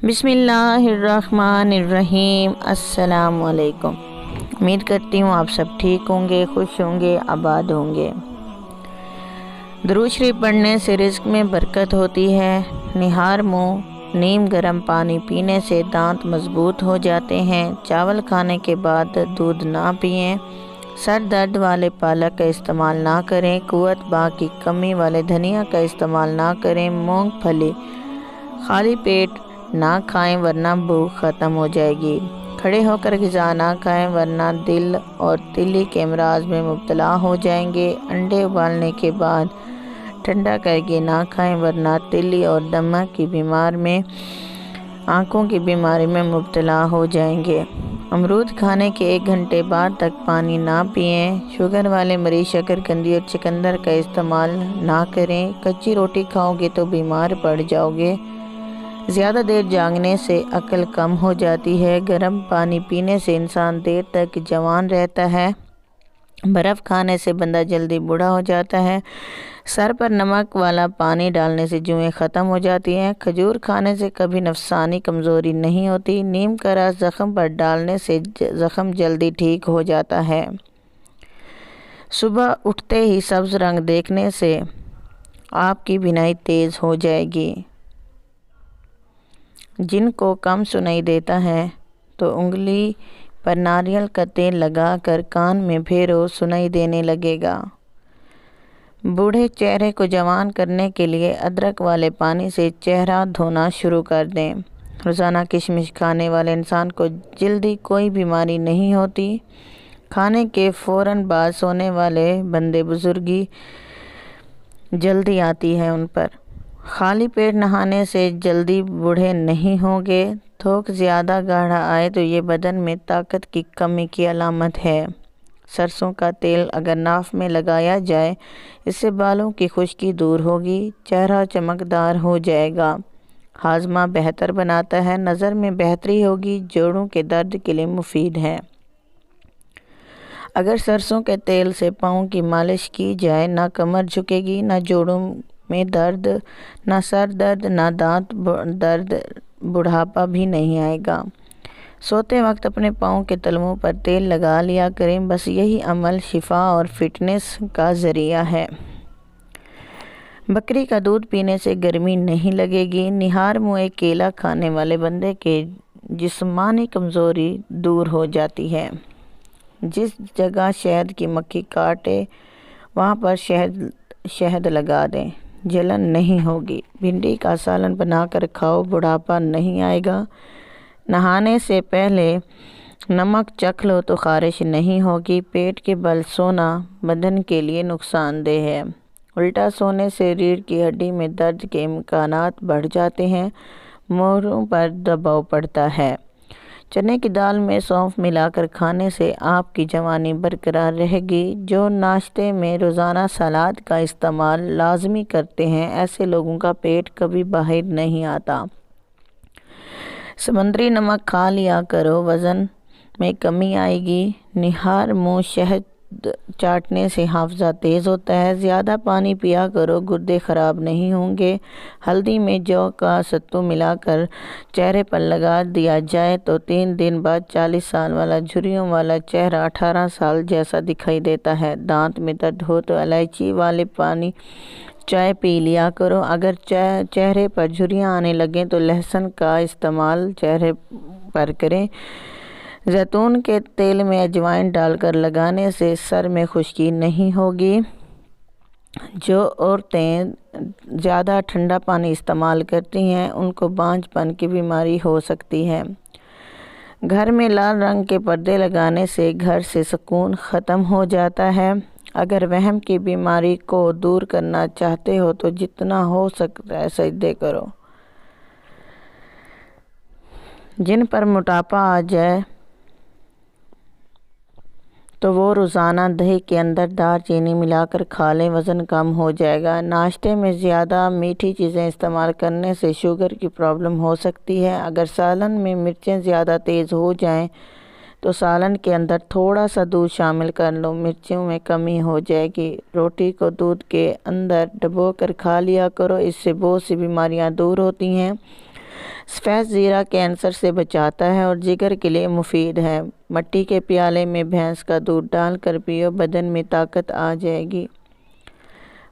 بسم اللہ الرحمن الرحیم۔ السلام علیکم۔ امید کرتی ہوں آپ سب ٹھیک ہوں گے، خوش ہوں گے، آباد ہوں گے۔ درود شریف پڑھنے سے رزق میں برکت ہوتی ہے۔ نہار منہ نیم گرم پانی پینے سے دانت مضبوط ہو جاتے ہیں۔ چاول کھانے کے بعد دودھ نہ پئیں۔ سر درد والے پالک کا استعمال نہ کریں۔ قوت باغ کی کمی والے دھنیا کا استعمال نہ کریں۔ مونگ پھلی خالی پیٹ نہ کھائیں ورنہ بھوک ختم ہو جائے گی۔ کھڑے ہو کر غذا نہ کھائیں ورنہ دل اور تیلی کے امراض میں مبتلا ہو جائیں گے۔ انڈے ابالنے کے بعد ٹھنڈا کر کے نہ کھائیں ورنہ تیلی اور دمہ کی آنکھوں کی بیماری میں مبتلا ہو جائیں گے۔ امرود کھانے کے 1 گھنٹے بعد تک پانی نہ پئیں۔ شوگر والے مریض شکرقندی اور چقندر کا استعمال نہ کریں۔ کچی روٹی کھاؤ گے تو بیمار پڑ جاؤ گے۔ زیادہ دیر جاگنے سے عقل کم ہو جاتی ہے۔ گرم پانی پینے سے انسان دیر تک جوان رہتا ہے۔ برف کھانے سے بندہ جلدی بوڑھا ہو جاتا ہے۔ سر پر نمک والا پانی ڈالنے سے جوئیں ختم ہو جاتی ہیں۔ کھجور کھانے سے کبھی نفسانی کمزوری نہیں ہوتی۔ نیم کا رس زخم پر ڈالنے سے زخم جلدی ٹھیک ہو جاتا ہے۔ صبح اٹھتے ہی سبز رنگ دیکھنے سے آپ کی بینائی تیز ہو جائے گی۔ جن کو کم سنائی دیتا ہے تو انگلی پر ناریل کا تیل لگا کر کان میں پھیرو، سنائی دینے لگے گا۔ بوڑھے چہرے کو جوان کرنے کے لیے ادرک والے پانی سے چہرہ دھونا شروع کر دیں۔ روزانہ کشمش کھانے والے انسان کو جلدی کوئی بیماری نہیں ہوتی۔ کھانے کے فوراً بعد سونے والے بندے بزرگی جلدی آتی ہے ان پر۔ خالی پیٹ نہانے سے جلدی بوڑھے نہیں ہوں گے۔ تھوک زیادہ گاڑھا آئے تو یہ بدن میں طاقت کی کمی کی علامت ہے۔ سرسوں کا تیل اگر ناف میں لگایا جائے اس سے بالوں کی خشکی دور ہوگی، چہرہ چمکدار ہو جائے گا۔ ہاضمہ بہتر بناتا ہے، نظر میں بہتری ہوگی، جوڑوں کے درد کے لیے مفید ہے۔ اگر سرسوں کے تیل سے پاؤں کی مالش کی جائے نہ کمر جھکے گی، نہ جوڑوں میں درد، نہ سر درد، نہ دانت درد، بڑھاپا بھی نہیں آئے گا۔ سوتے وقت اپنے پاؤں کے تلوؤں پر تیل لگا لیا کریں، بس یہی عمل شفا اور فٹنس کا ذریعہ ہے۔ بکری کا دودھ پینے سے گرمی نہیں لگے گی۔ نہار منہ ایک کیلا کھانے والے بندے کے جسمانی کمزوری دور ہو جاتی ہے۔ جس جگہ شہد کی مکھی کاٹے وہاں پر شہد لگا دیں، جلن نہیں ہوگی۔ بھنڈی کا سالن بنا کر کھاؤ، بڑھاپا نہیں آئے گا۔ نہانے سے پہلے نمک چکھ لو تو خارش نہیں ہوگی۔ پیٹ کے بل سونا بدن کے لیے نقصان دہ ہے۔ الٹا سونے سے ریڑھ کی ہڈی میں درد کے امکانات بڑھ جاتے ہیں، موڑوں پر دباؤ پڑتا ہے۔ چنے کی دال میں سونف ملا کر کھانے سے آپ کی جوانی برقرار رہے گی۔ جو ناشتے میں روزانہ سلاد کا استعمال لازمی کرتے ہیں، ایسے لوگوں کا پیٹ کبھی باہر نہیں آتا۔ سمندری نمک کھا لیا کرو، وزن میں کمی آئے گی۔ نہار منہ شہد چاٹنے سے حافظہ تیز ہوتا ہے۔ زیادہ پانی پیا کرو، گردے خراب نہیں ہوں گے۔ ہلدی میں جو کا ستو ملا کر چہرے پر لگا دیا جائے تو 3 دن بعد 40 سال والا جھریوں والا چہرہ 18 سال جیسا دکھائی دیتا ہے۔ دانت میں درد ہو تو الائچی والے پانی چائے پی لیا کرو۔ اگر چہرے پر جھریاں آنے لگیں تو لہسن کا استعمال چہرے پر کریں۔ زیتون کے تیل میں اجوائن ڈال کر لگانے سے سر میں خشکی نہیں ہوگی۔ جو عورتیں زیادہ ٹھنڈا پانی استعمال کرتی ہیں ان کو بانجھ پن کی بیماری ہو سکتی ہے۔ گھر میں لال رنگ کے پردے لگانے سے گھر سے سکون ختم ہو جاتا ہے۔ اگر وہم کی بیماری کو دور کرنا چاہتے ہو تو جتنا ہو سکتا ہے سجدے کرو۔ جن پر موٹاپا آ جائے تو وہ روزانہ دہی کے اندر دار چینی ملا کر کھا لیں، وزن کم ہو جائے گا۔ ناشتے میں زیادہ میٹھی چیزیں استعمال کرنے سے شوگر کی پرابلم ہو سکتی ہے۔ اگر سالن میں مرچیں زیادہ تیز ہو جائیں تو سالن کے اندر تھوڑا سا دودھ شامل کر لو، مرچوں میں کمی ہو جائے گی۔ روٹی کو دودھ کے اندر ڈبو کر کھا لیا کرو، اس سے بہت سی بیماریاں دور ہوتی ہیں۔ سفید زیرہ کینسر سے بچاتا ہے اور جگر کے لیے مفید ہے۔ مٹی کے پیالے میں بھینس کا دودھ ڈال کر پیو، بدن میں طاقت آ جائے گی۔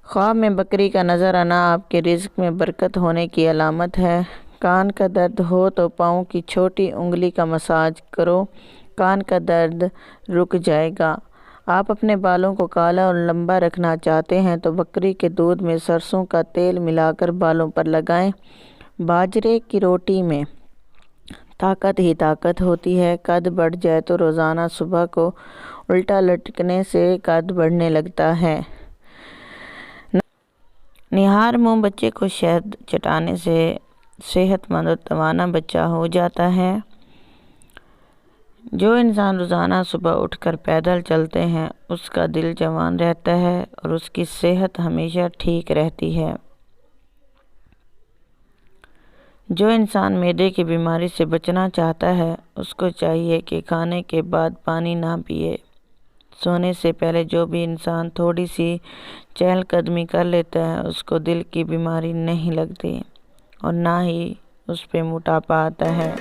خواب میں بکری کا نظر آنا آپ کے رزق میں برکت ہونے کی علامت ہے۔ کان کا درد ہو تو پاؤں کی چھوٹی انگلی کا مساج کرو، کان کا درد رک جائے گا۔ آپ اپنے بالوں کو کالا اور لمبا رکھنا چاہتے ہیں تو بکری کے دودھ میں سرسوں کا تیل ملا کر بالوں پر لگائیں۔ باجرے کی روٹی میں طاقت ہی طاقت ہوتی ہے۔ قد بڑھ جائے تو روزانہ صبح کو الٹا لٹکنے سے قد بڑھنے لگتا ہے۔ نہار منہ بچے کو شہد چٹانے سے صحت مند اور توانا بچہ ہو جاتا ہے۔ جو انسان روزانہ صبح اٹھ کر پیدل چلتے ہیں اس کا دل جوان رہتا ہے اور اس کی صحت ہمیشہ ٹھیک رہتی ہے۔ جو انسان معدے کی بیماری سے بچنا چاہتا ہے اس کو چاہیے کہ کھانے کے بعد پانی نہ پیے۔ سونے سے پہلے جو بھی انسان تھوڑی سی چہل قدمی کر لیتا ہے اس کو دل کی بیماری نہیں لگتی اور نہ ہی اس پہ موٹاپا آتا ہے۔